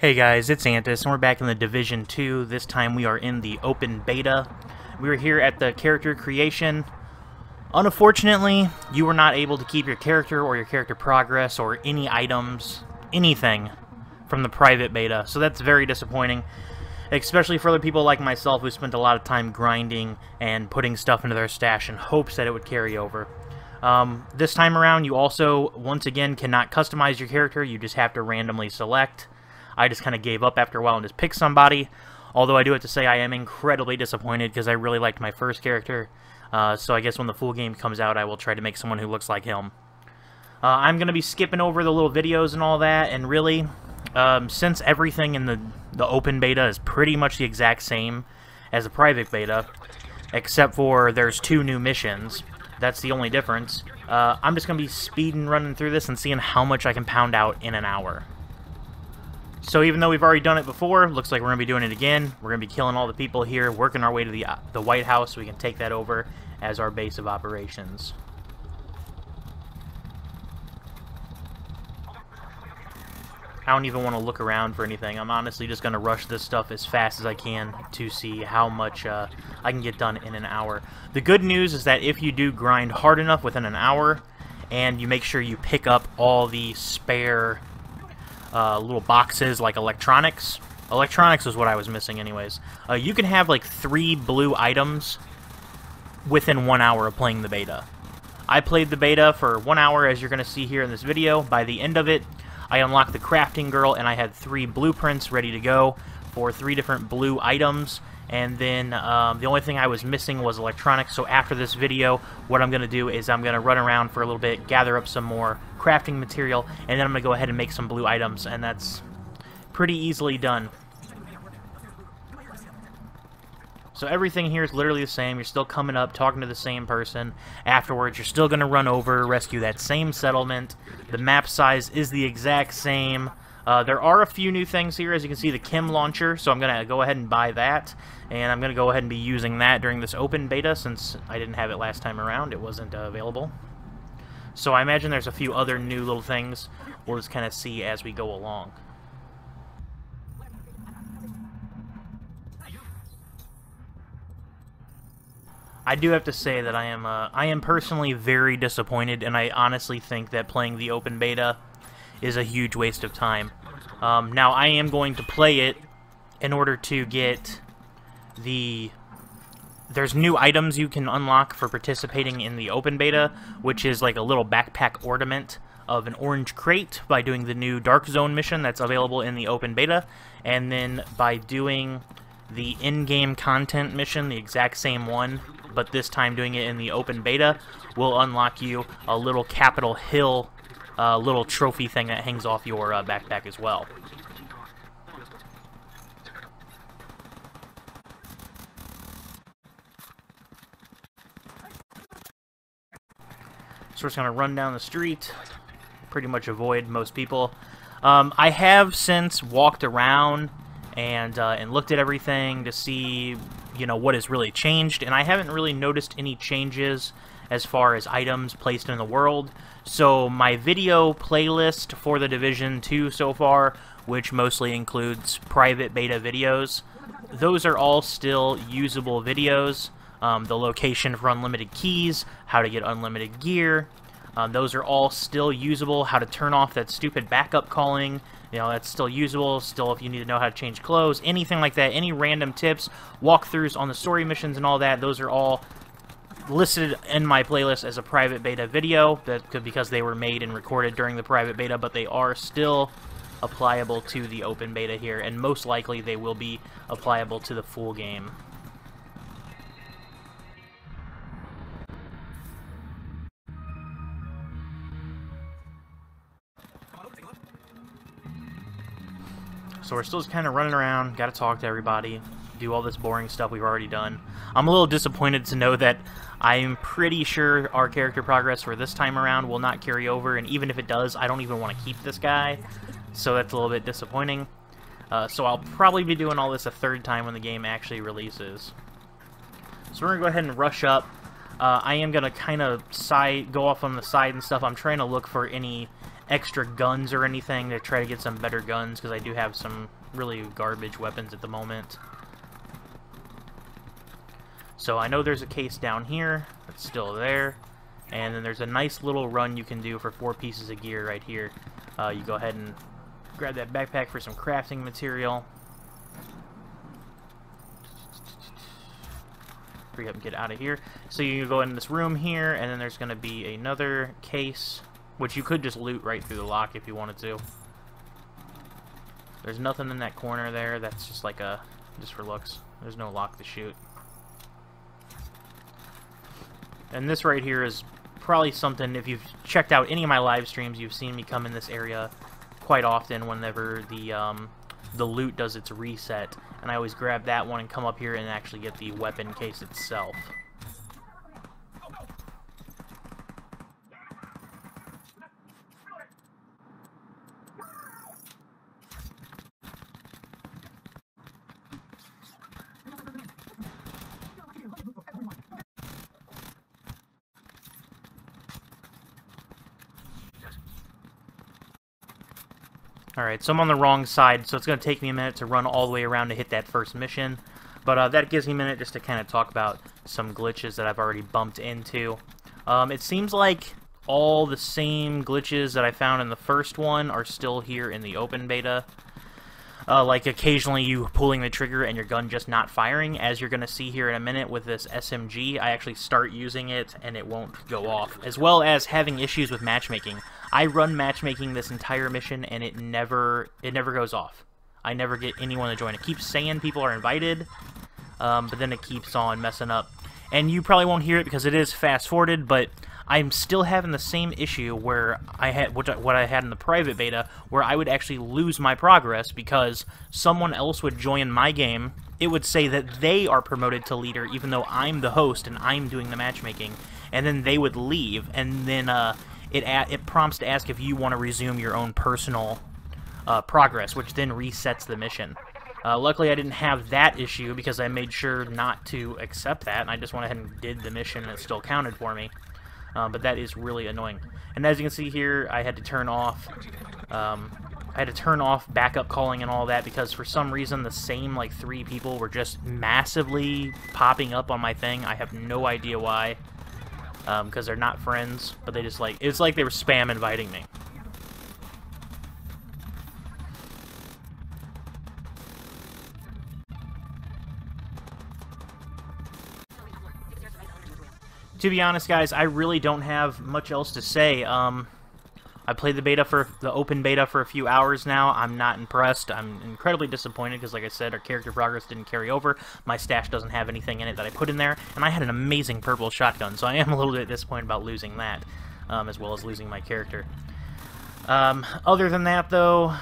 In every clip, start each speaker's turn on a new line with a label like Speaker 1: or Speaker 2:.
Speaker 1: Hey guys, it's Antusj, and we're back in the Division 2. This time we are in the open beta. We are here at the character creation. Unfortunately, you were not able to keep your character or your character progress or any items, anything, from the private beta. So that's very disappointing, especially for other people like myself who spent a lot of time grinding and putting stuff into their stash in hopes that it would carry over. This time around, you also, once again, cannot customize your character. You just have to randomly select. I just kind of gave up after a while and just picked somebody, although I do have to say I am incredibly disappointed because I really liked my first character, so I guess when the full game comes out I will try to make someone who looks like him. I'm going to be skipping over the little videos and all that, and really, since everything in the open beta is pretty much the exact same as the private beta, except for there's 2 new missions, that's the only difference, I'm just going to be speeding running through this and seeing how much I can pound out in an hour. So even though we've already done it before, looks like we're going to be doing it again. We're going to be killing all the people here, working our way to the White House so we can take that over as our base of operations. I don't even want to look around for anything. I'm honestly just going to rush this stuff as fast as I can to see how much I can get done in an hour. The good news is that if you do grind hard enough within an hour, and you make sure you pick up all the spare little boxes like electronics. Electronics is what I was missing anyways. You can have like 3 blue items within 1 hour of playing the beta. I played the beta for 1 hour, as you're going to see here in this video. By the end of it, I unlocked the crafting girl and I had 3 blueprints ready to go for 3 different blue items. And then the only thing I was missing was electronics. So after this video, what I'm going to do is I'm going to run around for a little bit, gather up some more crafting material, and then I'm going to go ahead and make some blue items. And that's pretty easily done. So everything here is literally the same. You're still coming up, talking to the same person. Afterwards, you're still going to run over, rescue that same settlement. The map size is the exact same. There are a few new things here. As you can see, the chem launcher, so I'm going to go ahead and buy that, and I'm going to go ahead and be using that during this open beta since I didn't have it last time around. It wasn't available. So I imagine there's a few other new little things. We'll just kind of see as we go along. I do have to say that I am personally very disappointed, and I honestly think that playing the open beta is a huge waste of time. Now, I am going to play it in order to get there's new items you can unlock for participating in the open beta, which is like a little backpack ornament of an orange crate by doing the new Dark Zone mission that's available in the open beta, and then by doing the in-game content mission, the exact same one, but this time doing it in the open beta, will unlock you a little Capitol Hill little trophy thing that hangs off your backpack as well. So we're just going to run down the street, pretty much avoid most people. I have since walked around and looked at everything to see, you know, what has really changed, and I haven't really noticed any changes as far as items placed in the world. So my video playlist for the Division 2 so far, which mostly includes private beta videos, those are all still usable videos. The location for unlimited keys, how to get unlimited gear, those are all still usable. How to turn off that stupid backup calling, you know, that's still usable. Still, if you need to know how to change clothes, anything like that, any random tips, walkthroughs on the story missions and all that, those are all listed in my playlist as a private beta video, because they were made and recorded during the private beta, but they are still applicable to the open beta here, and most likely they will be applicable to the full game. So we're still just kind of running around, gotta talk to everybody, do all this boring stuff we've already done. I'm a little disappointed to know that I'm pretty sure our character progress for this time around will not carry over, and even if it does, I don't even want to keep this guy, so that's a little bit disappointing. So I'll probably be doing all this a 3rd time when the game actually releases. So we're going to go ahead and rush up. I am going to kind of go off on the side and stuff. I'm trying to look for any extra guns or anything to try to get some better guns, because I do have some really garbage weapons at the moment. So I know there's a case down here that's still there, and then there's a nice little run you can do for 4 pieces of gear right here. You go ahead and grab that backpack for some crafting material. Hurry up and get out of here. So you go in this room here, and then there's going to be another case, which you could just loot right through the lock if you wanted to. There's nothing in that corner there. That's just like just for looks. There's no lock to shoot. And this right here is probably something, if you've checked out any of my live streams, you've seen me come in this area quite often whenever the loot does its reset. And I always grab that one and come up here and actually get the weapon case itself. Alright, so I'm on the wrong side, so it's going to take me a minute to run all the way around to hit that first mission. But that gives me a minute just to kind of talk about some glitches that I've already bumped into. It seems like all the same glitches that I found in the first one are still here in the open beta. Like occasionally you pulling the trigger and your gun just not firing. As you're going to see here in a minute with this SMG, I actually start using it and it won't go off. As well as having issues with matchmaking. I run matchmaking this entire mission and it never goes off. I never get anyone to join. It keeps saying people are invited, but then it keeps on messing up. And you probably won't hear it because it is fast-forwarded, but I'm still having the same issue where I had what I had in the private beta, where I would actually lose my progress because someone else would join my game. It would say that they are promoted to leader, even though I'm the host and I'm doing the matchmaking, and then they would leave, and then it prompts to ask if you want to resume your own personal progress, which then resets the mission. Luckily, I didn't have that issue because I made sure not to accept that, and I just went ahead and did the mission, and it still counted for me. But that is really annoying. And as you can see here, I had to turn off backup calling and all that because for some reason the same like 3 people were just massively popping up on my thing. I have no idea why. Because they're not friends, but they just like, it's like they were spam inviting me. To be honest, guys, I really don't have much else to say. I played the open beta for a few hours now. I'm not impressed. I'm incredibly disappointed because, like I said, our character progress didn't carry over. My stash doesn't have anything in it that I put in there, and I had an amazing purple shotgun, so I am a little bit disappointed about losing that, as well as losing my character. Other than that, though,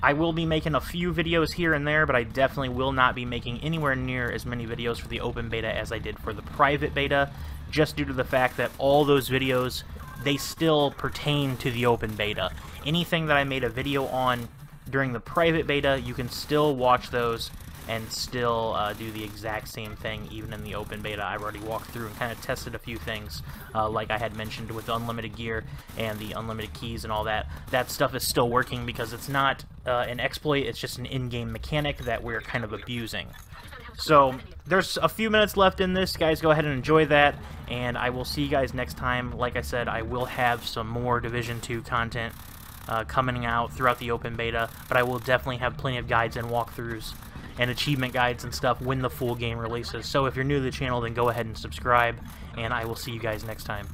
Speaker 1: I will be making a few videos here and there, but I definitely will not be making anywhere near as many videos for the open beta as I did for the private beta, just due to the fact that all those videos, they still pertain to the open beta. Anything that I made a video on during the private beta, you can still watch those and still do the exact same thing even in the open beta. I've already walked through and kind of tested a few things, like I had mentioned with the unlimited gear and the unlimited keys and all that. That stuff is still working because it's not an exploit, it's just an in-game mechanic that we're kind of abusing. So, there's a few minutes left in this, guys. Go ahead and enjoy that, and I will see you guys next time. Like I said, I will have some more Division 2 content coming out throughout the open beta, but I will definitely have plenty of guides and walkthroughs and achievement guides and stuff when the full game releases. So if you're new to the channel, then go ahead and subscribe, and I will see you guys next time.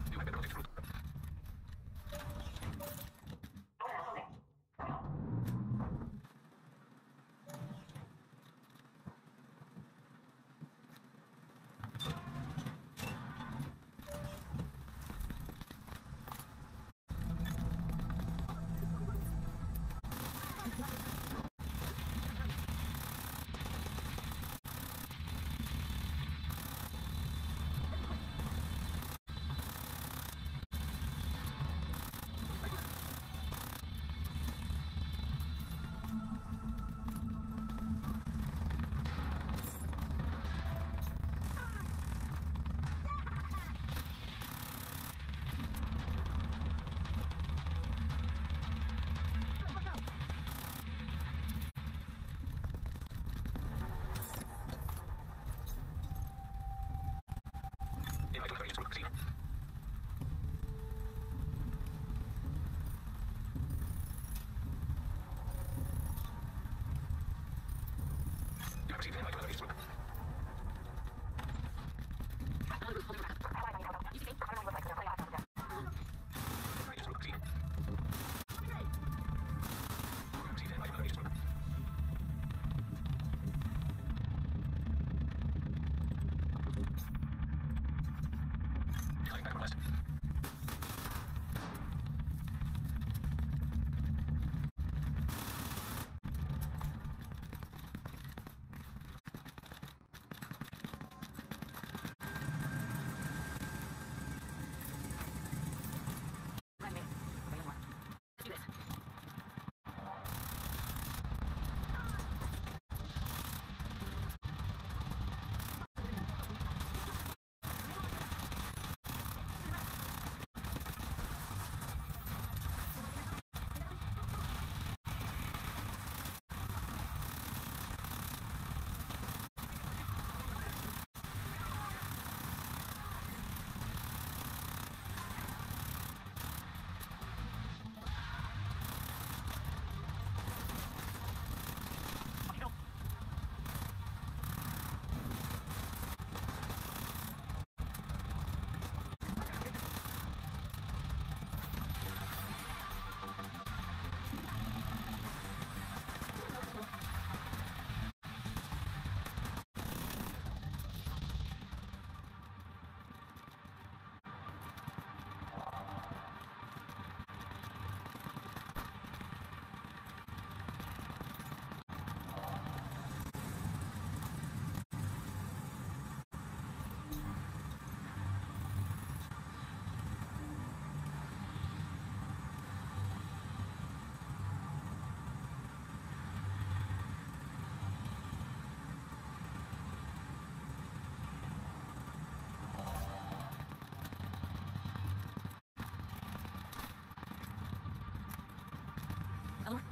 Speaker 2: Eleanor,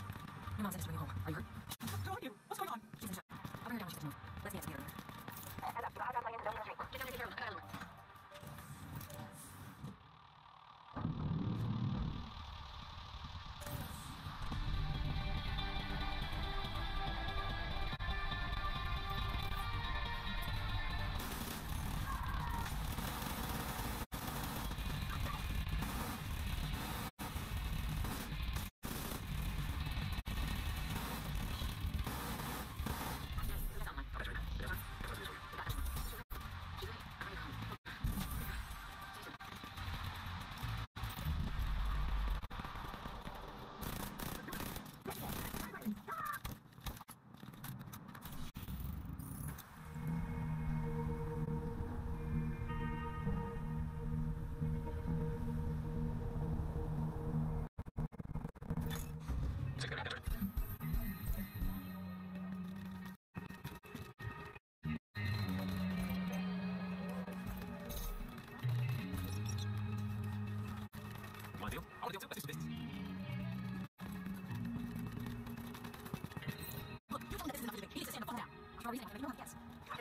Speaker 2: your mom said to bring you home. Are you hurt? Who are you? What's going on? She's in shock. I'll bring her down when she gets moved. Let's dance together. Get down here, take care of them.
Speaker 3: Want to deal? I want to deal too. Let's do some business.
Speaker 2: Look, you told me that this is enough to do. He needs to stand the fuck down. For a reason, you don't have to guess. I'm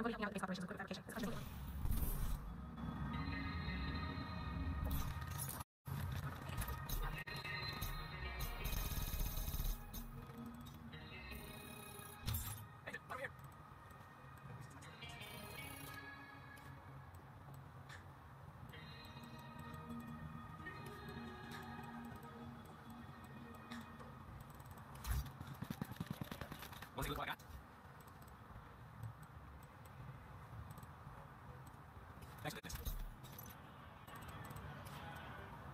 Speaker 2: going to help you out with base operations and equipment fabrication. It's continuing.
Speaker 3: Hey, over here. Want to see what I got? Next business.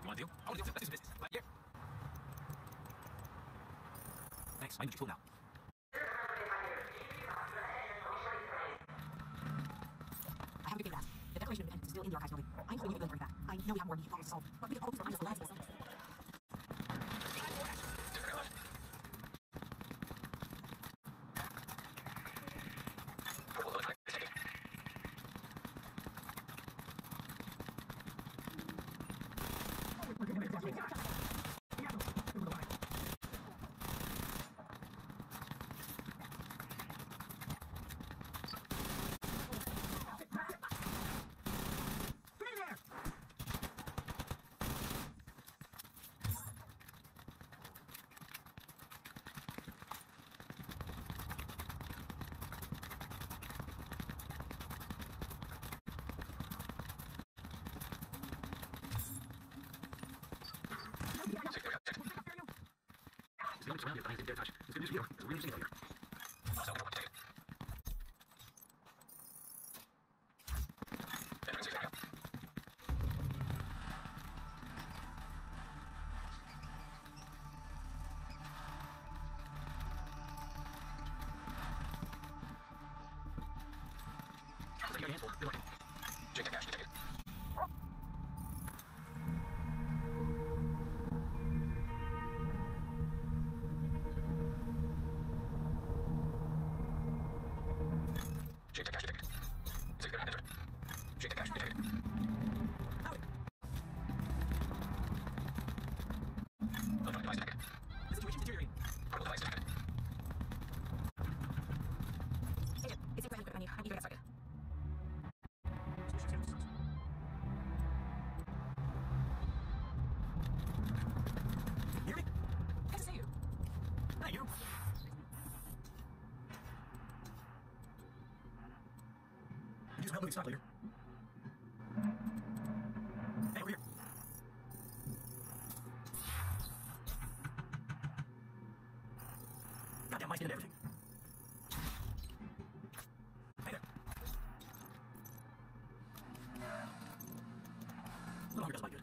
Speaker 3: You want to deal? I want to deal too. Let's do some business. Right here. Thanks. I need you cool now.
Speaker 2: I have a big favor to ask. The Declaration of Independence is still in the archives building. I'm hoping you can go and bring it back. I know we have more immediate problems to solve, but we can always remind us the lands of the summons.
Speaker 3: what's around you, but I didn't dare touch. It's good news for you. It's really interesting out here. So, take it. Take your handful. Good work. Take that cash. Take it. Shake the cash, take it. Is it good? Enter it. Shake the cash, take it. Howdy. Electronic device, take it. The situation deteriorating. Portable device, take it.
Speaker 2: Agent, it's Clancy equipment menu. I'm eager to get started.
Speaker 3: You hear me?
Speaker 2: Good to see you.
Speaker 3: Hi, you. You just help moving stock later. Hey, over here. Goddamn mice and everything. Hey there. Little hunger does bite good.